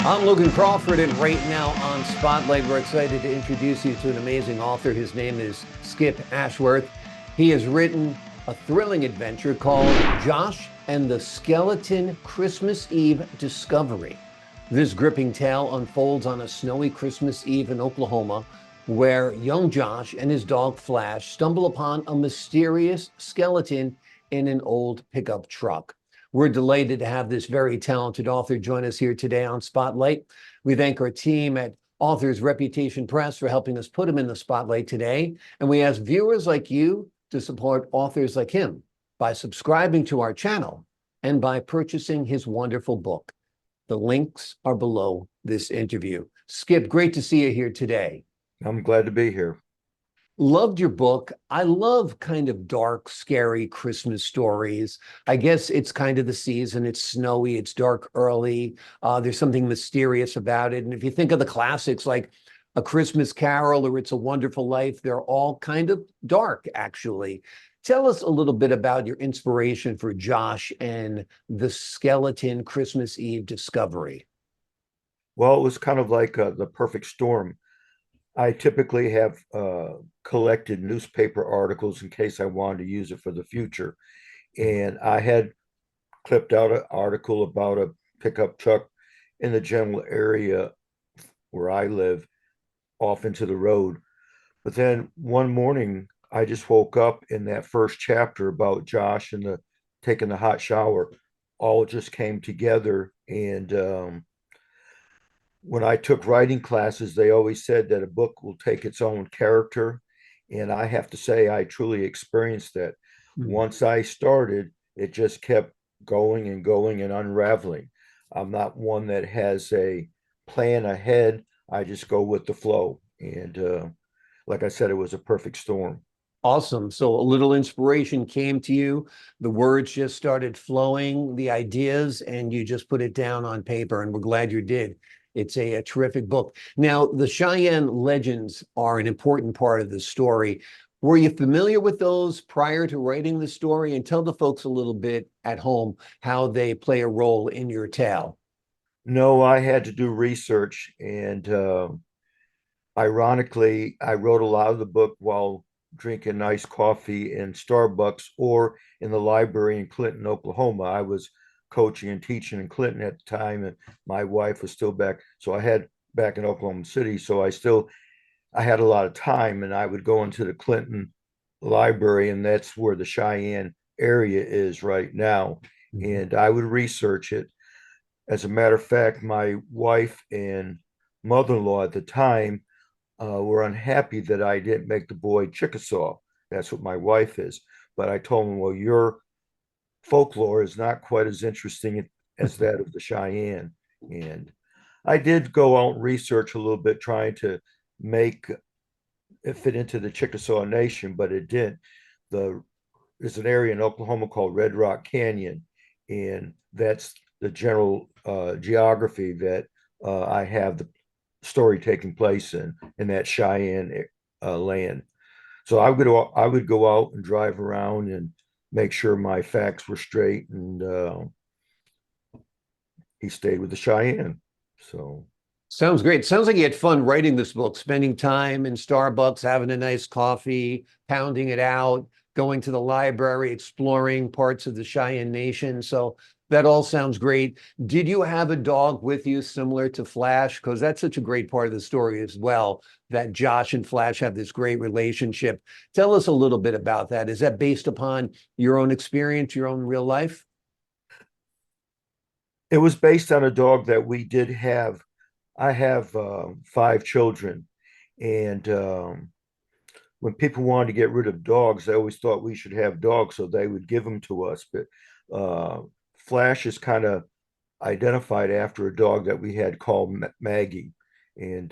I'm Logan Crawford, and right now on Spotlight, we're excited to introduce you to an amazing author. His name is Skip Ashworth. He has written a thrilling adventure called Josh and the Skeleton Christmas Eve Discovery. This gripping tale unfolds on a snowy Christmas Eve in Oklahoma, where young Josh and his dog Flash stumble upon a mysterious skeleton in an old pickup truck. We're delighted to have this very talented author join us here today on Spotlight. We thank our team at Authors Reputation Press for helping us put him in the spotlight today. And we ask viewers like you to support authors like him by subscribing to our channel and by purchasing his wonderful book. The links are below this interview. Skip, great to see you here today. I'm glad to be here. Loved your book. I love kind of dark, scary Christmas stories. I guess it's kind of the season. It's snowy, it's dark early. There's something mysterious about it. And if you think of the classics like A Christmas Carol or It's a Wonderful Life, they're all kind of dark, actually. Tell us a little bit about your inspiration for Josh and the Skeleton Christmas Eve Discovery. Well, it was kind of like the perfect storm. I typically have collected newspaper articles in case I wanted to use it for the future. And I had clipped out an article about a pickup truck in the general area where I live off into the road. But then one morning, I just woke up in that first chapter about Josh and the taking the hot shower. All just came together. And when I took writing classes, they always said that a book will take its own character. And I have to say, I truly experienced that. Once I started, it just kept going and unraveling. I'm not one that has a plan ahead. I just go with the flow. And like I said, it was a perfect storm. Awesome. So a little inspiration came to you. The words just started flowing, the ideas, and you just put it down on paper. And we're glad you did. It's a terrific book. Now, the Cheyenne legends are an important part of the story. Were you familiar with those prior to writing the story? And tell the folks a little bit at home how they play a role in your tale. No, I had to do research. And ironically, I wrote a lot of the book while drinking nice coffee in Starbucks or in the library in Clinton, Oklahoma. I was coaching and teaching in Clinton at the time, and my wife was still back. So I had back in Oklahoma City. So I had a lot of time, and I would go into the Clinton library, and that's where the Cheyenne area is right now. And I would research it. As a matter of fact, my wife and mother-in-law at the time were unhappy that I didn't make the boy Chickasaw. That's what my wife is. But I told them, well, your folklore is not quite as interesting as that of the Cheyenne. And I did go out and research a little bit, trying to make it fit into the Chickasaw Nation, but it didn't. There's an area in Oklahoma called Red Rock Canyon, and that's the general geography that I have the story taking place in that Cheyenne land. So I would go out and drive around and make sure my facts were straight, and he stayed with the Cheyenne. So Sounds great. Sounds like you had fun writing this book, spending time in Starbucks, having a nice coffee, pounding it out, going to the library, exploring parts of the Cheyenne Nation. So that all sounds great. Did you have a dog with you similar to Flash? Because that's such a great part of the story as well, that Josh and Flash have this great relationship. Tell us a little bit about that. Is that based upon your own experience, your own real life? it was based on a dog that we did have. I have five children, and when people wanted to get rid of dogs, they always thought we should have dogs, so they would give them to us. But Flash is kind of identified after a dog that we had called Maggie, and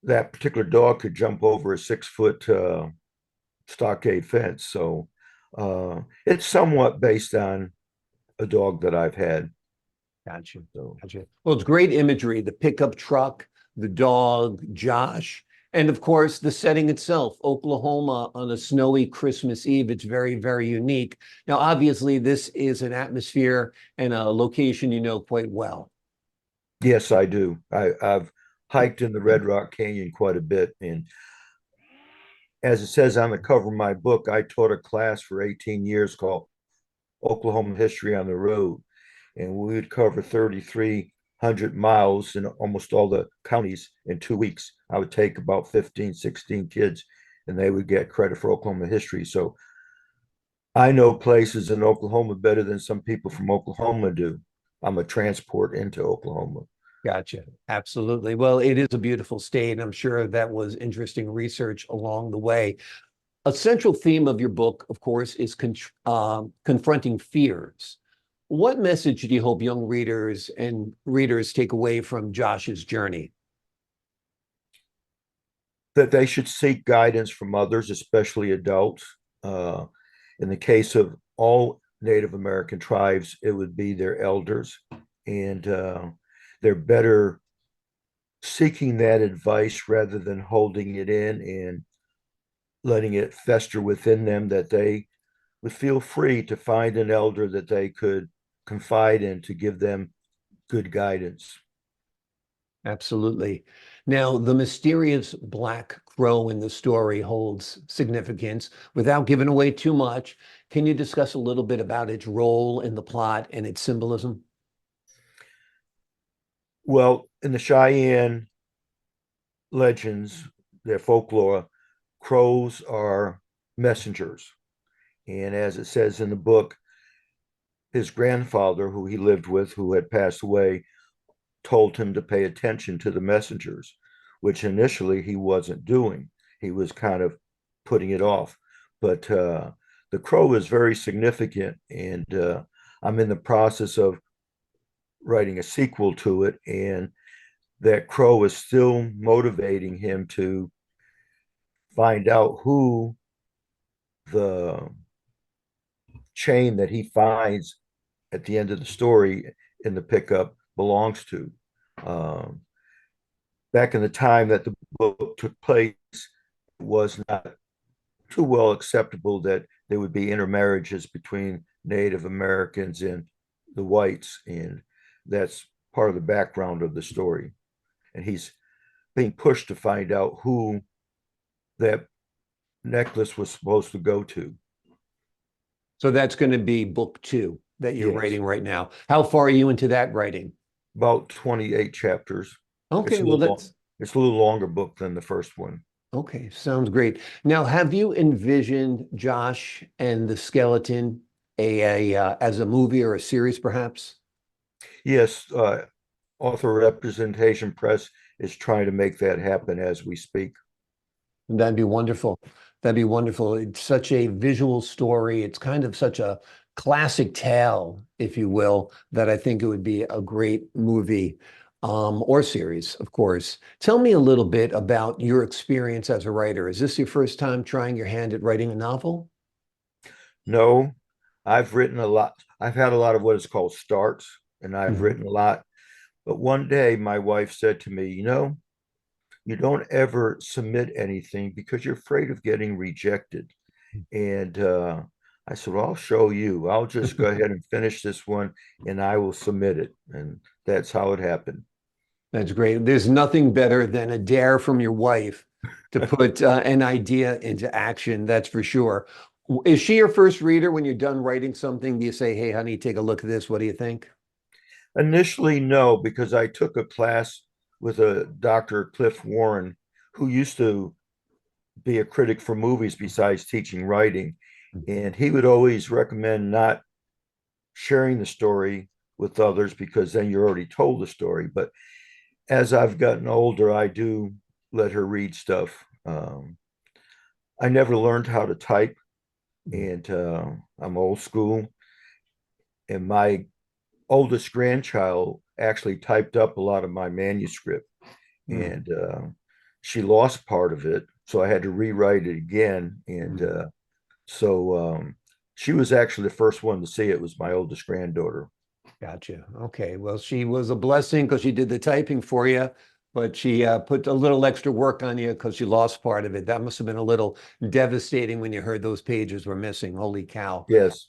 that particular dog could jump over a 6 foot stockade fence. So it's somewhat based on a dog that I've had. Gotcha. So Gotcha. Well, it's great imagery, the pickup truck, the dog, Josh, and of course, the setting itself, Oklahoma on a snowy Christmas Eve. It's very, very unique. Now, obviously, this is an atmosphere and a location you know quite well. Yes, I do. I've hiked in the Red Rock Canyon quite a bit. And as it says on the cover of my book, I taught a class for 18 years called Oklahoma History on the Road. And we would cover 3,300 miles in almost all the counties in 2 weeks. I would take about 15, 16 kids, and they would get credit for Oklahoma history. So I know places in Oklahoma better than some people from Oklahoma do. I'm a transport into Oklahoma. Gotcha. Absolutely. Well, it is a beautiful state. I'm sure that was interesting research along the way. A central theme of your book, of course, is confronting fears. What message do you hope young readers take away from Josh's journey? That they should seek guidance from others, especially adults. Uh, in the case of all Native American tribes, it would be their elders, and they're better seeking that advice rather than holding it in and letting it fester within them, that they would feel free to find an elder that they could confide in to give them good guidance. Absolutely. Now, the mysterious black crow in the story holds significance. Without giving away too much, can you discuss a little bit about its role in the plot and its symbolism? Well, in the Cheyenne legends, their folklore, crows are messengers. And as it says in the book, his grandfather, who he lived with, who had passed away, told him to pay attention to the messengers, which initially he wasn't doing. He was kind of putting it off. But the crow is very significant, and I'm in the process of writing a sequel to it. And that crow is still motivating him to find out who the chain that he finds at the end of the story in the pickup belongs to. Um, Back in the time that the book took place, it was not too well acceptable that there would be intermarriages between Native Americans and the whites. And that's part of the background of the story. And he's being pushed to find out who that necklace was supposed to go to. So that's going to be book two that you're Yes, writing right now. How far are you into that writing? about 28 chapters. It's Okay, a well, little long, that's it's a little longer book than the first one. okay. Sounds great. Now, have you envisioned Josh and the skeleton as a movie or a series, perhaps? Yes, Author Representation Press is trying to make that happen as we speak. That'd be wonderful. That'd be wonderful. It's such a visual story. It's kind of such a classic tale, if you will, that I think it would be a great movie, or series, of course. Tell me a little bit about your experience as a writer. Is this your first time trying your hand at writing a novel? No, I've written a lot. I've had a lot of what is called starts, and I've Mhm. written a lot. But one day my wife said to me, you don't ever submit anything because you're afraid of getting rejected. And I said, well, I'll show you. I'll just go ahead and finish this one and I will submit it. And that's how it happened. That's great. There's nothing better than a dare from your wife to put an idea into action. That's for sure. Is she your first reader when you're done writing something? Do you say, "Hey, honey, take a look at this. What do you think?" Initially, no, because I took a class with a Dr. Cliff Warren, who used to be a critic for movies besides teaching writing. And he would always recommend not sharing the story with others because then you're already told the story. But as I've gotten older, I do let her read stuff. I never learned how to type, and I'm old school. And my oldest grandchild actually typed up a lot of my manuscript, Mm, and she lost part of it, so I had to rewrite it again. And mm. so she was actually the first one to see it. Was my oldest granddaughter. Gotcha. Okay. Well, she was a blessing because she did the typing for you, but she put a little extra work on you because she lost part of it. That must have been a little devastating when you heard those pages were missing. Holy cow. Yes.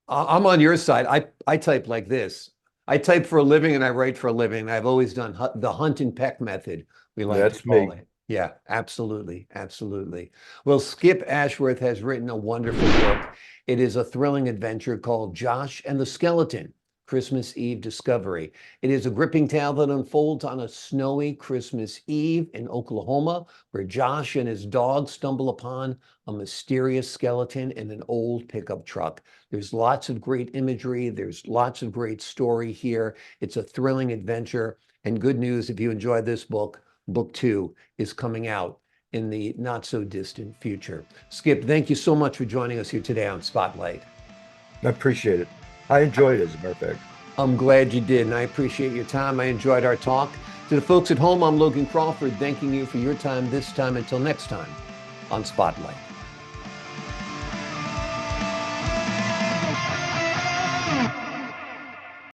I'm on your side. I type like this. I type for a living and I write for a living. I've always done the hunt and peck method, we like to That's call me. it. Yeah, absolutely. Absolutely. Well, Skip Ashworth has written a wonderful book. It is a thrilling adventure called Josh and the Skeleton, Christmas Eve Discovery. It is a gripping tale that unfolds on a snowy Christmas Eve in Oklahoma, where Josh and his dog stumble upon a mysterious skeleton in an old pickup truck. There's lots of great imagery. There's lots of great story here. It's a thrilling adventure. And good news, if you enjoy this book, book two is coming out in the not so distant future. Skip, thank you so much for joining us here today on Spotlight. I appreciate it. I enjoyed it, as a matter of fact. I'm glad you did, and I appreciate your time. I enjoyed our talk. To the folks at home, I'm Logan Crawford, thanking you for your time this time. Until next time on Spotlight.